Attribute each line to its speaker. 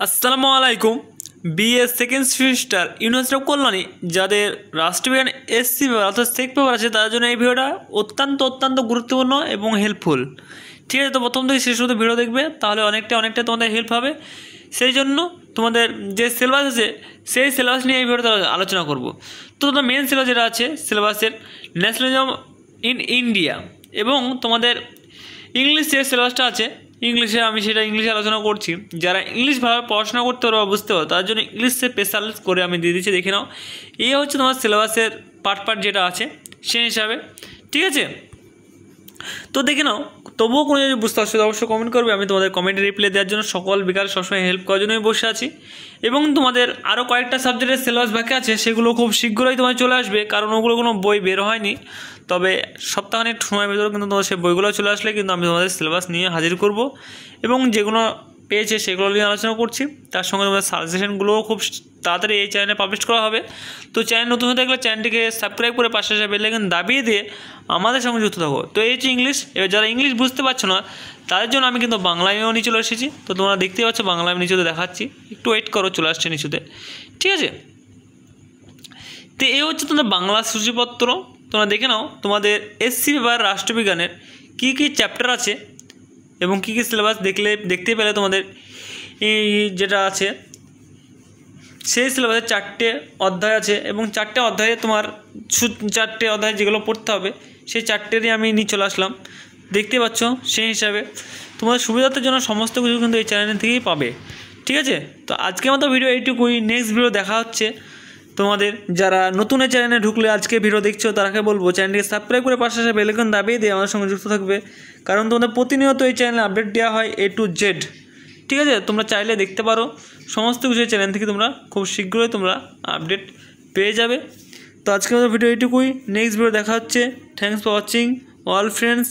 Speaker 1: আসসালামু আলাইকুম। BA second semester university of Kalyani যাদের রাষ্ট্রবিজ্ঞান এসসি পেপার অর্থাৎ সেক পেপার আছে তাদের জন্য এই ভিডিওটা অত্যন্ত গুরুত্বপূর্ণ এবং হেল্পফুল। ঠিক আছে, তো প্রথম থেকে শেষ পর্যন্ত ভিডিও দেখবে, তাহলে অনেকটা তোমাদের হেল্প হবে। সেই জন্য তোমাদের যে সিলেবাস আছে সেই সিলেবাস নিয়ে এই ভিডিওতে আলোচনা করব। তো তোমাদের মেন সিলেবাস যেটা আছে সিলেবাসের ন্যাশনালিজম ইন ইন্ডিয়া এবং তোমাদের ইংলিশ যে সিলেবাসটা আছে ইংলিশে আমি সেটা ইংলিশে আলোচনা করছি। যারা ইংলিশ ভালোভাবে পড়াশোনা করতে পারো বা বুঝতে পারো তার জন্য ইংলিশে স্পেশাল করে আমি দিয়ে দিচ্ছি, দেখে নাও। এই হচ্ছে তোমার সিলেবাসের পার্ট যেটা আছে সেই হিসাবে। ঠিক আছে, তো দেখে নাও। তবুও কোনো যদি বুঝতে অসুবিধা অবশ্যই কমেন্ট করবে, আমি তোমাদের কমেন্টে রিপ্লাই দেওয়ার জন্য সকাল বিকাল সবসময় হেল্প করার জন্যই বসে আছি। এবং তোমাদের আরও কয়েকটা সাবজেক্টের সিলেবাস বাকি আছে, সেগুলো খুব শীঘ্রই তোমার চলে আসবে, কারণ ওগুলো কোনো বই বের হয়নি। তবে সপ্তাহখানেক সময়ের ভিতরে কিন্তু তোমাদের সেই বইগুলো চলে আসলে কিন্তু আমি তোমাদের সিলেবাস নিয়ে হাজির করব এবং যেগুলো পেয়েছে সেগুলো নিয়ে আলোচনা করছি। তার সঙ্গে তোমাদের সাজেশনগুলোও খুব তাড়াতাড়ি এই চ্যানেলে পাবলিশ করা হবে। তো চ্যানেল নতুন হয়ে থাকলে চ্যানেলটিকে সাবস্ক্রাইব করে পাশে বেল আইকন দাবিয়ে দিয়ে আমাদের সঙ্গে যুক্ত থাকো। তো এই হচ্ছে ইংলিশ। এবার যারা ইংলিশ বুঝতে পারছো না তাদের জন্য আমি কিন্তু বাংলায়ও নিয়ে চলে এসেছি। তো তোমরা দেখতেই পাচ্ছ বাংলা আমি নিচুতে দেখাচ্ছি, একটু ওয়েট করো, চলে আসছে নিচুতে। ঠিক আছে, তো এই হচ্ছে তোমাদের বাংলা সূচিপত্র। তোমরা দেখে নাও তোমাদের এসসি পেপার রাষ্ট্রবিজ্ঞানের কী কী চ্যাপ্টার আছে এবং কী কী সিলেবাস দেখতে পেলে তোমাদের এই যেটা আছে সেই সিলেবাসে 4টে অধ্যায় আছে এবং 4টে অধ্যায়ে তোমার 4টে অধ্যায় যেগুলো পড়তে হবে সেই 4টেরই আমি নিয়ে চলে আসলাম, দেখতে পাচ্ছ। সেই হিসাবে তোমাদের সুবিধার্থের জন্য সমস্ত কিছু কিন্তু এই চ্যানেল থেকেই পাবে। ঠিক আছে, তো আজকের মতো ভিডিও এইটুকুই। নেক্সট ভিডিও দেখা হচ্ছে তোমাদের। যারা নতুন এই চ্যানেলে ঢুকলে আজকে ভিডিও দেখছো তারাকে বলবো চ্যানেলটিকে সাবস্ক্রাইব করে পাশে বেল আইকন দাবিয়ে দিয়ে আমাদের সঙ্গে যুক্ত থাকবে, কারণ তোমাদের প্রতিনিয়ত এই চ্যানেলে আপডেট দেওয়া হয় A to Z। ঠিক আছে, তোমরা চাইলে দেখতে পারো সমস্ত কিছু চ্যানেল থেকে, তোমরা খুব শীঘ্রই তোমরা আপডেট পেয়ে যাবে। তো আজকের মতো ভিডিও এইটুকুই। নেক্সট ভিডিও দেখা হচ্ছে। Thanks for watching all friends.